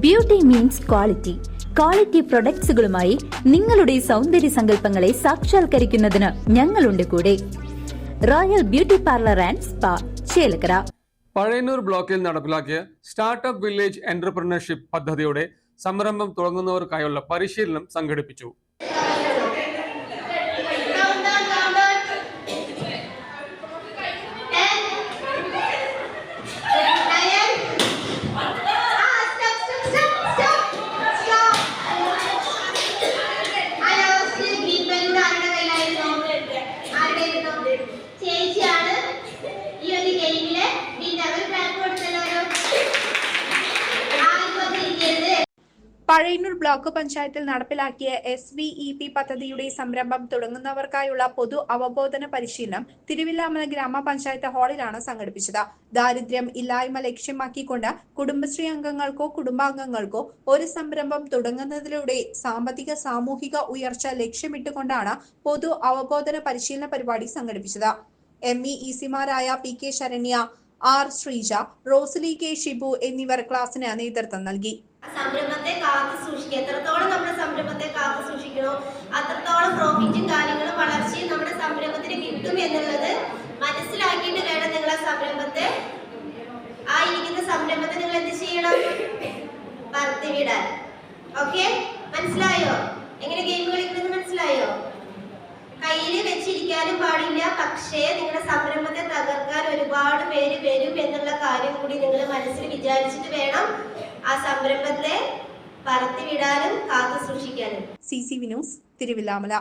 Beauty means quality. Quality പ്രൊഡക്ട്സുകളുമായി നിങ്ങളുടെ സൗന്ദര്യ സങ്കല്പങ്ങളെ സാക്ഷാത്കരിക്കുന്നതിന് ഞങ്ങളുണ്ട് കൂടെ. Royal beauty parlour and spa, Chelakkara. Pazhayannur ബ്ലോക്കിൽ നടപ്പിലാക്കിയ സ്റ്റാർട്ടപ്പ് വില്ലേജ് എന്റർപ്രണർഷിപ്പ് പദ്ധതിയുടെ സംരംഭം തുടങ്ങുന്നവർക്കായുള്ള പരിശീലനം സംഘടിപ്പിച്ചു. പഴയന്നൂർ ബ്ലോക്ക് പഞ്ചായത്തിൽ നടപ്പിലാക്കിയ SVEP പദ്ധതിയുടെ സംരംഭം തുടങ്ങുന്നവർക്കായുള്ള പൊതു അവബോധന പരിശീലനം തിരുവില്ലാമല ഗ്രാമപഞ്ചായത്ത് ഹാളിലാണ് സംഘടിപ്പിച്ചത്. ദാരിദ്ര്യം ഇല്ലായ്മ ലക്ഷ്യമാക്കിക്കൊണ്ട് കുടുംബശ്രീ അംഗങ്ങൾക്കോ കുടുംബാംഗങ്ങൾക്കോ ഒരു സംരംഭം തുടങ്ങുന്നതിലൂടെ സാമ്പത്തിക സാമൂഹിക ഉയർച്ച ലക്ഷ്യമിട്ടുകൊണ്ടാണ് പൊതു അവബോധന പരിശീലന പരിപാടി സംഘടിപ്പിച്ചത്. MEECമാരായ PK Saranya, R Sreeja, Rosily K Shibu എന്നിവർ ക്ലാസിന് നേതൃത്വം നൽകി. സംരംഭത്തെ കാത്തു സൂക്ഷിക്കുക, എത്രത്തോളം നമ്മുടെ സംരംഭത്തെ കാത്തു സൂക്ഷിക്കണോ അത്രത്തോളം പ്രോഫിറ്റും കാര്യങ്ങളും വളർച്ചയും നമ്മുടെ സംരംഭത്തിന് കിട്ടും എന്നുള്ളത് മനസ്സിലാക്കിയിട്ട് വേണം നിങ്ങൾ ആ സംരംഭത്തെ നിങ്ങൾ എന്ത് ചെയ്യണം? പറത്തിവിടാൻ. ഓക്കെ, മനസ്സിലായോ? എങ്ങനെ ഗെയിം കളിക്കുന്നത് മനസ്സിലായോ? കയ്യിൽ വെച്ചിരിക്കാനും പാടില്ല, പക്ഷേ നിങ്ങളുടെ സംരംഭത്തെ തകർക്കാൻ ഒരുപാട് പേര് വരും എന്നുള്ള കാര്യം കൂടി നിങ്ങൾ മനസ്സിൽ വിചാരിച്ചിട്ട് വേണം ആ സംരംഭത്തെ പറത്തിവിടാനും കാത്തു സൂക്ഷിക്കാനും. CCV news, Thiruvilwamala.